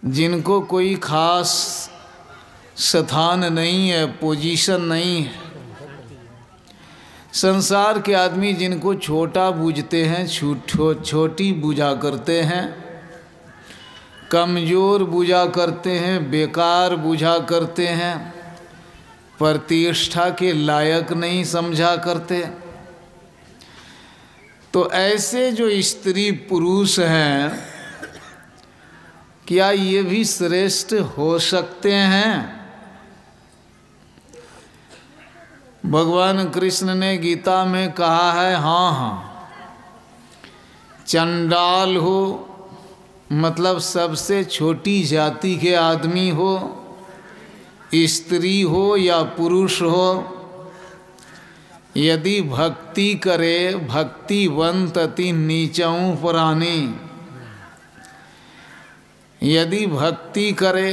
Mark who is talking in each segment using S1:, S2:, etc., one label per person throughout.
S1: जिनको कोई खास स्थान नहीं है, पोजीशन नहीं है। संसार के आदमी जिनको छोटा बूझते हैं, छोटी बूझा करते हैं, कमज़ोर बूझा करते हैं, बेकार बूझा करते हैं, प्रतिष्ठा के लायक नहीं समझा करते। तो ऐसे जो स्त्री पुरुष हैं, क्या ये भी श्रेष्ठ हो सकते हैं? भगवान कृष्ण ने गीता में कहा है, हाँ हाँ, चंडाल हो मतलब सबसे छोटी जाति के आदमी हो, स्त्री हो या पुरुष हो, यदि भक्ति करे भक्तिवंत अति नीचऊ प्राणी, यदि भक्ति करे,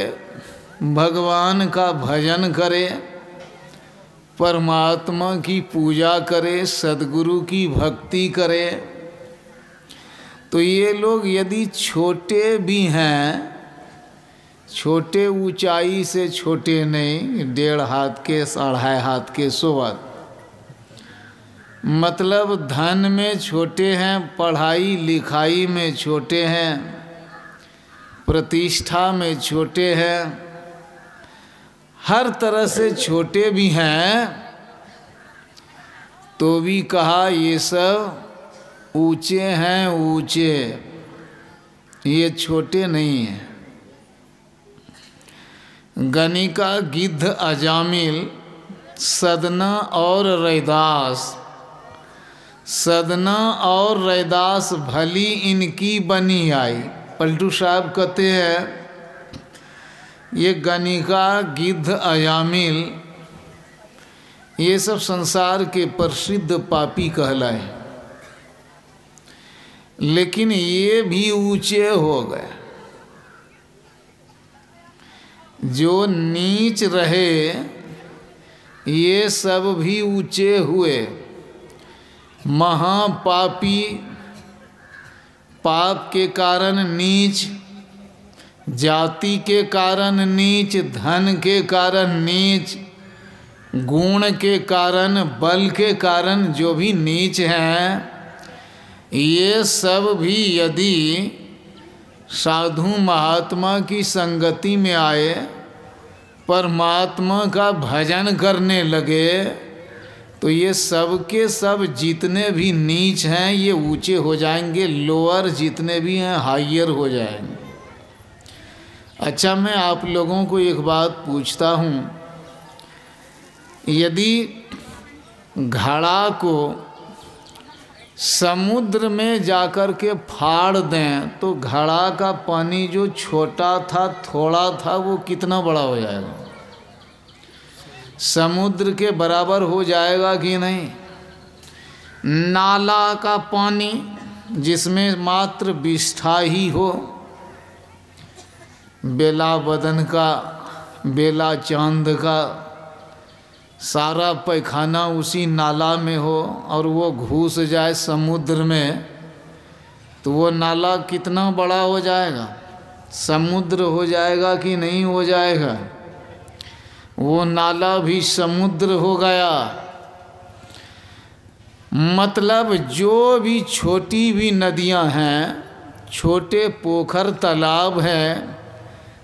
S1: भगवान का भजन करे, परमात्मा की पूजा करे, सद्गुरु की भक्ति करे, तो ये लोग यदि छोटे भी हैं, छोटे ऊंचाई से छोटे नहीं, 1.5 हाथ के 2.5 हाथ के सोवत, मतलब धन में छोटे हैं, पढ़ाई लिखाई में छोटे हैं, प्रतिष्ठा में छोटे हैं, हर तरह से छोटे भी हैं, तो भी कहा ये सब ऊंचे हैं, ऊंचे, ये छोटे नहीं हैं। गणिका, गिद्ध, अजामिल, सदना और रैदास, सदना और रैदास भली इनकी बनी आई। पलटू साहब कहते हैं ये गणिका, गिद्ध, अजामिल, ये सब संसार के प्रसिद्ध पापी कहलाए, लेकिन ये भी ऊंचे हो गए। जो नीच रहे ये सब भी ऊंचे हुए। महापापी, पाप के कारण नीच, जाति के कारण नीच, धन के कारण नीच, गुण के कारण, बल के कारण जो भी नीच हैं, ये सब भी यदि साधु महात्मा की संगति में आए, परमात्मा का भजन करने लगे, तो ये सब के सब जितने भी नीच हैं ये ऊंचे हो जाएंगे, लोअर जितने भी हैं हायर हो जाएंगे। अच्छा, मैं आप लोगों को एक बात पूछता हूँ, यदि घड़ा को समुद्र में जाकर के फाड़ दें तो घड़ा का पानी जो छोटा था, थोड़ा था, वो कितना बड़ा हो जाएगा? समुद्र के बराबर हो जाएगा कि नहीं? नाला का पानी जिसमें मात्र विष्ठा ही हो, बेला बदन का, बेला चांद का, सारा पैखाना उसी नाला में हो और वो घुस जाए समुद्र में, तो वो नाला कितना बड़ा हो जाएगा? समुद्र हो जाएगा कि नहीं हो जाएगा? वो नाला भी समुद्र हो गया। मतलब जो भी छोटी भी नदियां हैं, छोटे पोखर तालाब हैं,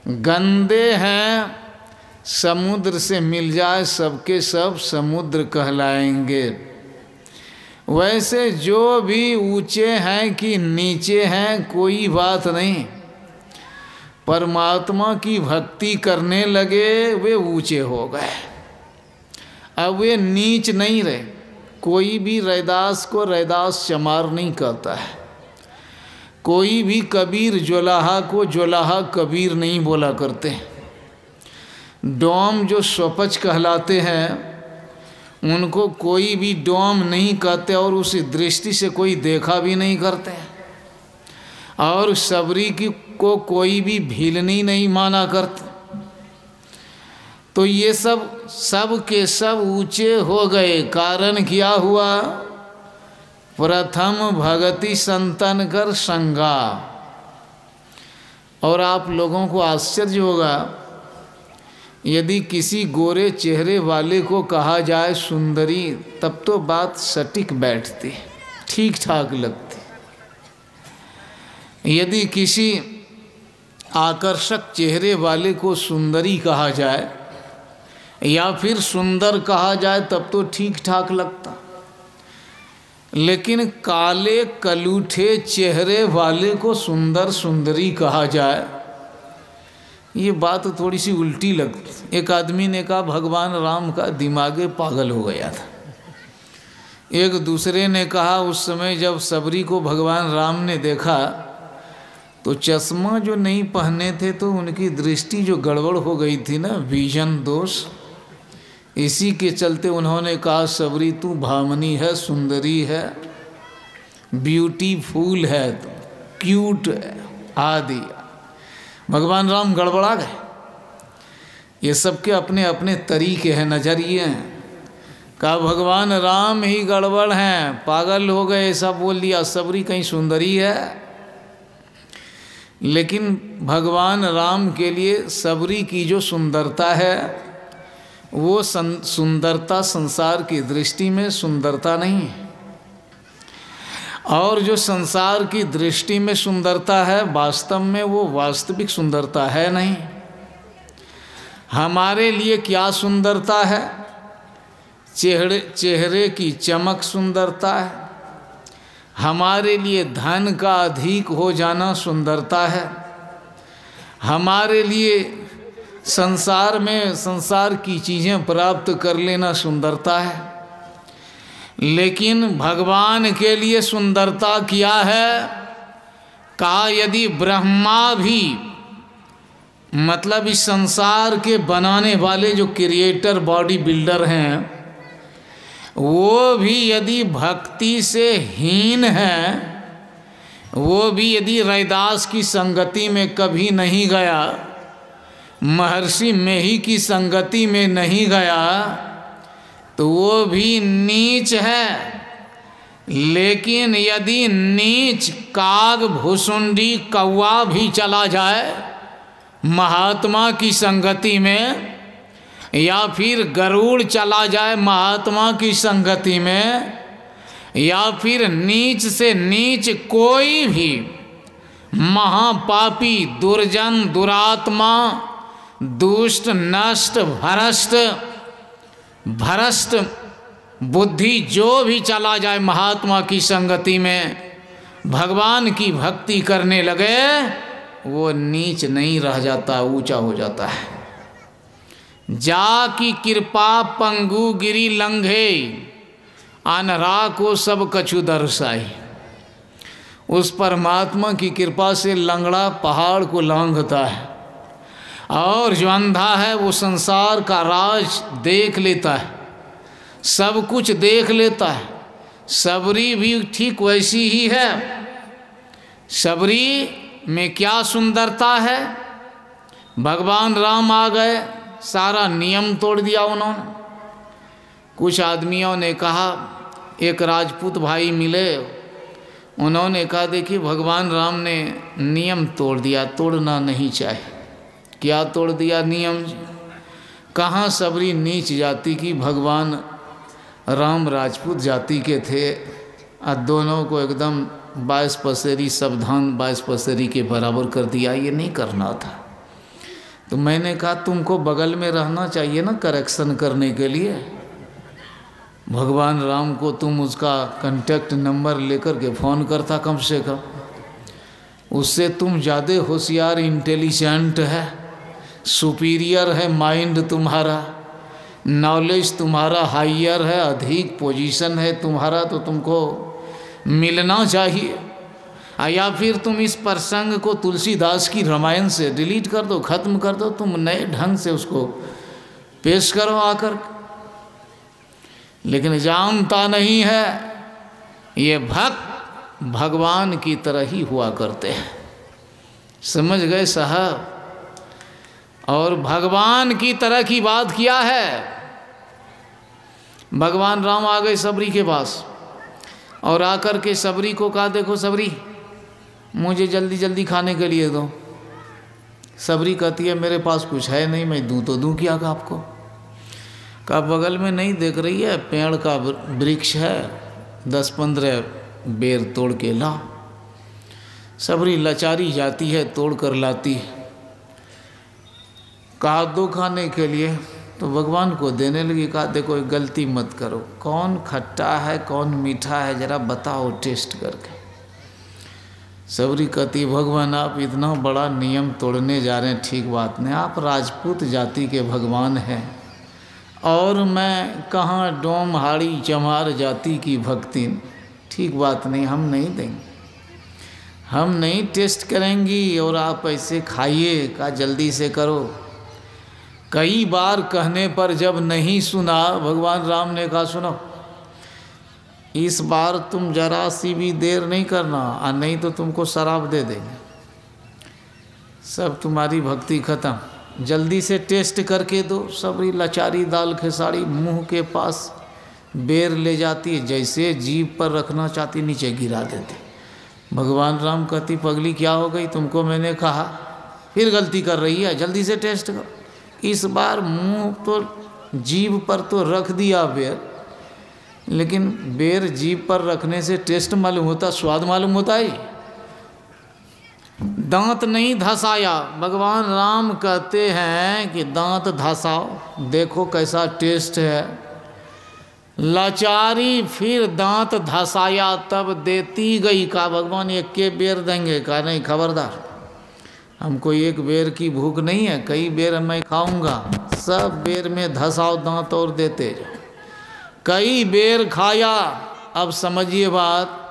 S1: गंदे हैं, समुद्र से मिल जाए सबके सब समुद्र कहलाएंगे। वैसे जो भी ऊंचे हैं कि नीचे हैं कोई बात नहीं, परमात्मा की भक्ति करने लगे वे ऊंचे हो गए। अब वे नीच नहीं रहे। कोई भी रैदास को रैदास चमार नहीं कहता है, कोई भी कबीर जोलाहा को जोलाहा कबीर नहीं बोला करते। डोम जो स्वपच कहलाते हैं उनको कोई भी डोम नहीं कहते और उस दृष्टि से कोई देखा भी नहीं करते। और सबरी की को कोई भी भीलनी नहीं माना करते। तो ये सब के सब ऊंचे हो गए। कारण क्या हुआ? प्रथम भगति संतन कर संगा। और आप लोगों को आश्चर्य होगा, यदि किसी गोरे चेहरे वाले को कहा जाए सुंदरी, तब तो बात सटीक बैठती, ठीक ठाक लगती। यदि किसी आकर्षक चेहरे वाले को सुंदरी कहा जाए या फिर सुंदर कहा जाए तब तो ठीक ठाक लगता, लेकिन काले कलूठे चेहरे वाले को सुंदर सुंदरी कहा जाए, ये बात थोड़ी सी उल्टी लगती। एक आदमी ने कहा भगवान राम का दिमागे पागल हो गया था। एक दूसरे ने कहा उस समय जब सबरी को भगवान राम ने देखा तो चश्मा जो नहीं पहने थे तो उनकी दृष्टि जो गड़बड़ हो गई थी ना, विजन दोष, इसी के चलते उन्होंने कहा सबरी तू भामनी है, सुंदरी है, ब्यूटीफुल है, तो क्यूट है आदि। भगवान राम गड़बड़ा गए। ये सबके अपने अपने तरीके हैं, नजरिए हैं। कहा भगवान राम ही गड़बड़ हैं, पागल हो गए, ऐसा बोल दिया सबरी कहीं सुंदरी है। लेकिन भगवान राम के लिए सबरी की जो सुंदरता है वो सुंदरता संसार की दृष्टि में सुंदरता नहीं है, और जो संसार की दृष्टि में सुंदरता है वास्तव में वो वास्तविक सुंदरता है नहीं। हमारे लिए क्या सुंदरता है? चेहरे की चमक सुंदरता है। हमारे लिए धन का अधिक हो जाना सुंदरता है। हमारे लिए संसार में संसार की चीज़ें प्राप्त कर लेना सुंदरता है। लेकिन भगवान के लिए सुंदरता क्या है? कहा यदि ब्रह्मा भी, मतलब इस संसार के बनाने वाले जो क्रिएटर बॉडी बिल्डर हैं, वो भी यदि भक्ति से हीन है, वो भी यदि रैदास की संगति में कभी नहीं गया, महर्षि मेही की संगति में नहीं गया, तो वो भी नीच है। लेकिन यदि नीच काग भुसुंडी कौवा भी चला जाए महात्मा की संगति में, या फिर गरुड़ चला जाए महात्मा की संगति में, या फिर नीच से नीच कोई भी महापापी दुर्जन दुरात्मा दुष्ट नष्ट भ्रष्ट बुद्धि जो भी चला जाए महात्मा की संगति में, भगवान की भक्ति करने लगे, वो नीच नहीं रह जाता, ऊंचा हो जाता है। जा की कृपा पंगु गिरी लंघे, अनरा को सब कछु दर्शाई। उस परमात्मा की कृपा से लंगड़ा पहाड़ को लांघता है, और जो अंधा है वो संसार का राज देख लेता है, सब कुछ देख लेता है। सबरी भी ठीक वैसी ही है। सबरी में क्या सुंदरता है? भगवान राम आ गए, सारा नियम तोड़ दिया उन्होंने। कुछ आदमियों ने कहा, एक राजपूत भाई मिले, उन्होंने कहा देखिए भगवान राम ने नियम तोड़ दिया, तोड़ना नहीं चाहिए। क्या तोड़ दिया नियम? कहाँ सबरी नीच जाति की, भगवान राम राजपूत जाति के थे, और दोनों को एकदम 22 पसेरी सावधान 22 पसेरी के बराबर कर दिया। ये नहीं करना था। तो मैंने कहा तुमको बगल में रहना चाहिए ना करेक्शन करने के लिए। भगवान राम को तुम उसका कांटेक्ट नंबर लेकर के फ़ोन करता कम से कम। उससे तुम ज़्यादा होशियार, इंटेलिजेंट है, सुपीरियर है माइंड तुम्हारा, नॉलेज तुम्हारा हाइयर है, अधिक पोजीशन है तुम्हारा, तो तुमको मिलना चाहिए। या फिर तुम इस प्रसंग को तुलसीदास की रामायण से डिलीट कर दो, ख़त्म कर दो, तुम नए ढंग से उसको पेश करो आकर। लेकिन जानता नहीं है, ये भक्त भगवान की तरह ही हुआ करते हैं। समझ गए साहब? और भगवान की तरह की बात क्या है? भगवान राम आ गए सबरी के पास, और आकर के सबरी को कहा देखो सबरी, मुझे जल्दी जल्दी खाने के लिए दो। सबरी कहती है मेरे पास कुछ है नहीं, मैं दूँ तो दूँ क्या आपको। का बगल में नहीं देख रही है, पेड़ का वृक्ष है, 10-15 बेर तोड़ के ला। सबरी लाचारी जाती है, तोड़ कर लाती है। कहा दो खाने के लिए, तो भगवान को देने लगी। कहा देखो गलती मत करो, कौन खट्टा है कौन मीठा है जरा बताओ टेस्ट करके। सबरी कहती भगवान आप इतना बड़ा नियम तोड़ने जा रहे हैं, ठीक बात नहीं। आप राजपूत जाति के भगवान हैं और मैं कहाँ डोम हाड़ी चमार जाति की भक्ति, ठीक बात नहीं, हम नहीं देंगे, हम नहीं टेस्ट करेंगी और आप ऐसे खाइए। का जल्दी से करो। कई बार कहने पर जब नहीं सुना, भगवान राम ने कहा सुनो इस बार तुम जरा सी भी देर नहीं करना, और नहीं तो तुमको शराब दे देंगे, सब तुम्हारी भक्ति खत्म, जल्दी से टेस्ट करके दो। सबरी लाचारी दाल खेसाड़ी मुंह के पास बेर ले जाती है, जैसे जीभ पर रखना चाहती नीचे गिरा देती। भगवान राम कहती पगली क्या हो गई, तुमको मैंने कहा, फिर गलती कर रही है, जल्दी से टेस्ट करो। इस बार मुंह तो जीभ पर तो रख दिया बेर, लेकिन बेर जीभ पर रखने से टेस्ट मालूम होता, स्वाद मालूम होता है। दांत नहीं धसाया। भगवान राम कहते हैं कि दांत धसाओ, देखो कैसा टेस्ट है। लाचारी फिर दांत धसाया, तब देती गई। का भगवान एक के बेर देंगे? का नहीं, खबरदार, हमको एक बेर की भूख नहीं है, कई बेर मैं खाऊंगा। सब बेर में धसाओ दांत और देते जाओ। कई बेर खाया। अब समझिए बात,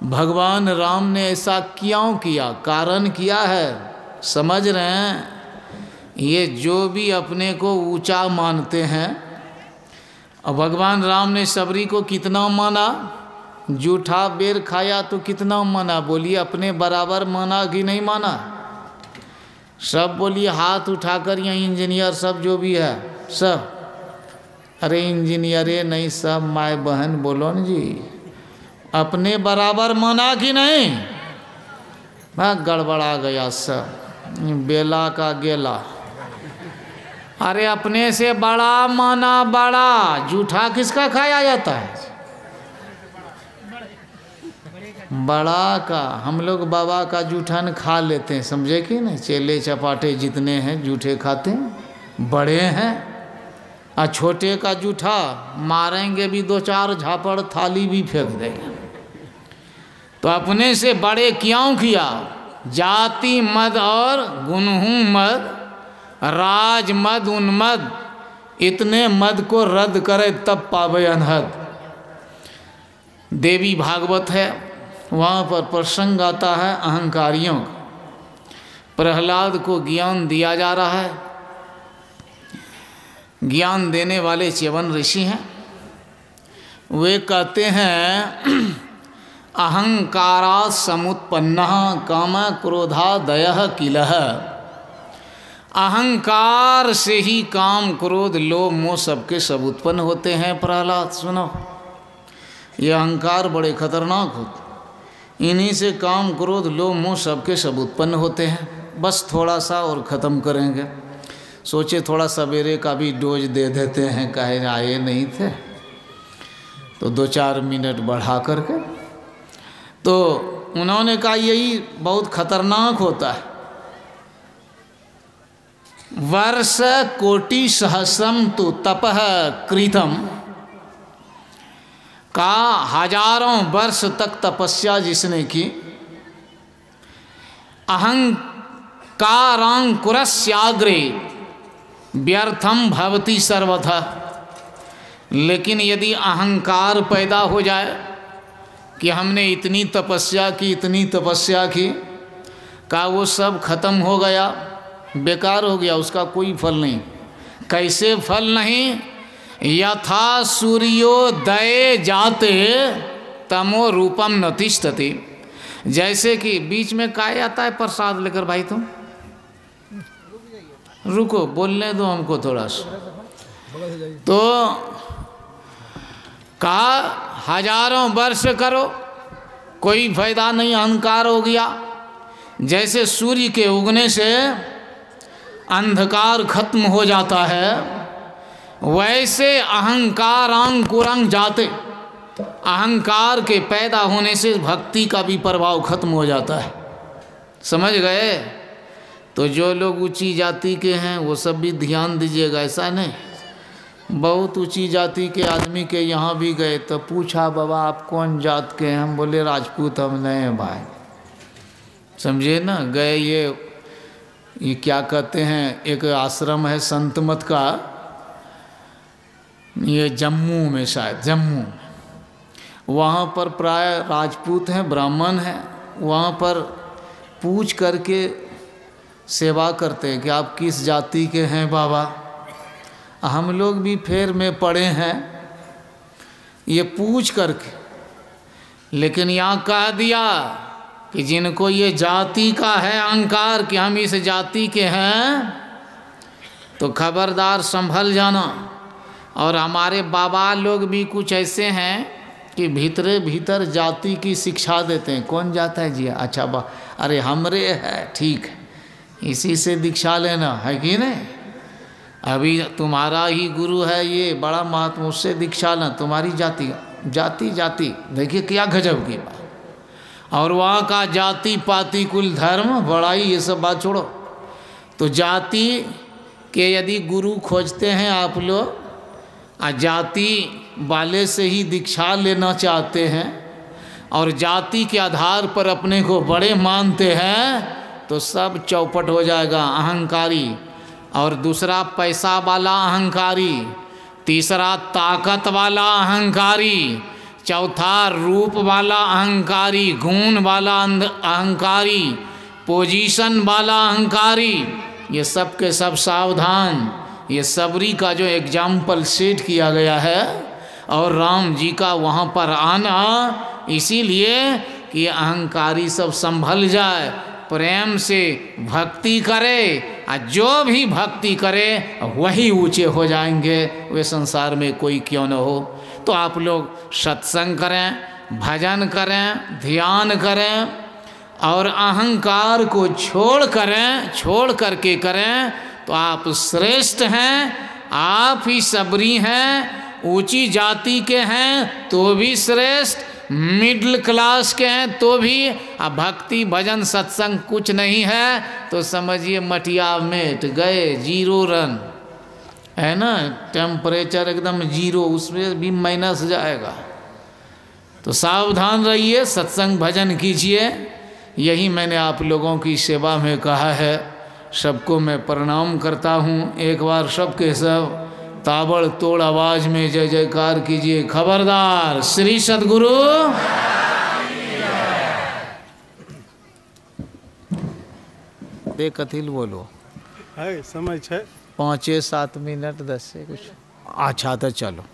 S1: भगवान राम ने ऐसा क्यों किया, कारण क्या है, समझ रहे हैं? ये जो भी अपने को ऊंचा मानते हैं, और भगवान राम ने सबरी को कितना माना, जूठा बेर खाया तो कितना माना, बोलिए अपने बराबर माना कि नहीं माना? सब बोलिए हाथ उठाकर, यहाँ इंजीनियर सब जो भी है सब, अरे इंजीनियरे नहीं सब माए बहन बोलो न जी, अपने बराबर माना कि नहीं? मैं गड़बड़ा गया सब, बेला का गेला। अरे अपने से बड़ा माना बड़ा, जूठा किसका खाया जाता है? बड़ा का। हम लोग बाबा का जूठन खा लेते हैं, समझे कि नहीं? चेले चपाटे जितने हैं जूठे खाते हैं, बड़े हैं। और छोटे का जूठा मारेंगे भी 2-4 झापड़, थाली भी फेंक देंगे। तो अपने से बड़े क्यों किया? जाति मद और गुनहू मद, राज मद उन्मद, इतने मद को रद्द करे तब पावे अनहद। देवी भागवत है, वहाँ पर प्रसंग आता है अहंकारियों का। प्रहलाद को ज्ञान दिया जा रहा है, ज्ञान देने वाले च्यवन ऋषि हैं। वे कहते हैं अहंकारा समुत्पन्न काम क्रोधादय किलह। अहंकार से ही काम क्रोध लोभ मोह सबके सब उत्पन्न होते हैं। प्रहलाद सुनो, ये अहंकार बड़े खतरनाक होते, इन्हीं से काम क्रोध लोभ मोह सबके सब उत्पन्न होते हैं। बस थोड़ा सा और ख़त्म करेंगे, सोचे थोड़ा सवेरे का भी डोज दे देते हैं, कहे आए नहीं थे तो 2-4 मिनट बढ़ा करके। तो उन्होंने कहा यही बहुत खतरनाक होता है। वर्ष कोटि सहस्रम तो तपः कृतम, का हजारों वर्ष तक तपस्या जिसने की, अहंकारांकुरस्याग्रे व्यर्थम भवति सर्वथा। लेकिन यदि अहंकार पैदा हो जाए कि हमने इतनी तपस्या की इतनी तपस्या की, का वो सब खत्म हो गया, बेकार हो गया, उसका कोई फल नहीं। कैसे फल नहीं? यथा सूर्योदय जाते तमो रूपम न तिष्ठति। जैसे कि बीच में क्या आता है प्रसाद लेकर, भाई तुम रुको, बोलने दो हमको थोड़ा सा। तो कहा हजारों वर्ष करो कोई फायदा नहीं, अहंकार हो गया। जैसे सूर्य के उगने से अंधकार खत्म हो जाता है, वैसे अहंकार अंकुरं जाते, अहंकार के पैदा होने से भक्ति का भी प्रभाव खत्म हो जाता है। समझ गए? तो जो लोग ऊंची जाति के हैं वो सब भी ध्यान दीजिएगा। ऐसा नहीं, बहुत ऊंची जाति के आदमी के यहाँ भी गए तो पूछा, बाबा आप कौन जात के हैं? हम बोले राजपूत हम नहीं हैं भाई। समझे ना? गए ये क्या कहते हैं, एक आश्रम है संत मत का, ये जम्मू में, शायद जम्मू में, वहाँ पर प्राय राजपूत हैं, ब्राह्मण हैं। वहाँ पर पूछ करके सेवा करते हैं कि आप किस जाति के हैं बाबा। हम लोग भी फेर में पड़े हैं ये पूछ करके, लेकिन यहाँ कह दिया कि जिनको ये जाति का है अहंकार कि हम इस जाति के हैं, तो खबरदार संभल जाना। और हमारे बाबा लोग भी कुछ ऐसे हैं कि भीतरे भीतर जाति की शिक्षा देते हैं। कौन जाता है जी? अच्छा बा, अरे हमरे है, ठीक है, इसी से दीक्षा लेना है कि नहीं? अभी तुम्हारा ही गुरु है ये बड़ा महात्मा, उससे दीक्षा लेना, तुम्हारी जाति जाति जाति। देखिए क्या गजब की बात। और वहाँ का जाति पाति कुल धर्म बड़ाई ये सब बात छोड़ो। तो जाति के यदि गुरु खोजते हैं आप लोग, जाति वाले से ही दीक्षा लेना चाहते हैं और जाति के आधार पर अपने को बड़े मानते हैं, तो सब चौपट हो जाएगा। अहंकारी, और दूसरा पैसा वाला अहंकारी, तीसरा ताकत वाला अहंकारी, चौथा रूप वाला अहंकारी, गुण वाला अहंकारी, पोजीशन वाला अहंकारी। ये सब के सब सावधान। ये सबरी का जो एग्जाम्पल सेट किया गया है और राम जी का वहाँ पर आना, इसीलिए कि अहंकारी सब संभल जाए, प्रेम से भक्ति करे, और जो भी भक्ति करे वही ऊंचे हो जाएंगे, वे संसार में कोई क्यों न हो। तो आप लोग सत्संग करें, भजन करें, ध्यान करें और अहंकार को छोड़ करके करें, तो आप श्रेष्ठ हैं। आप ही सबरी हैं, ऊंची जाति के हैं तो भी श्रेष्ठ, मिडिल क्लास के हैं तो भी। अब भक्ति भजन सत्संग कुछ नहीं है तो समझिए मटिया मेट गए, 0 रन है ना, टेम्परेचर एकदम 0, उसमें भी माइनस जाएगा। तो सावधान रहिए, सत्संग भजन कीजिए। यही मैंने आप लोगों की सेवा में कहा है। सबको मैं प्रणाम करता हूँ। एक बार सबके सब ताबड़ तोड़ आवाज में जय जयकार कीजिए। खबरदार श्री सद्गुरु। देख कथिल बोलो
S2: है समय 6
S1: 5-7 मिनट 10 से कुछ। अच्छा तो चलो।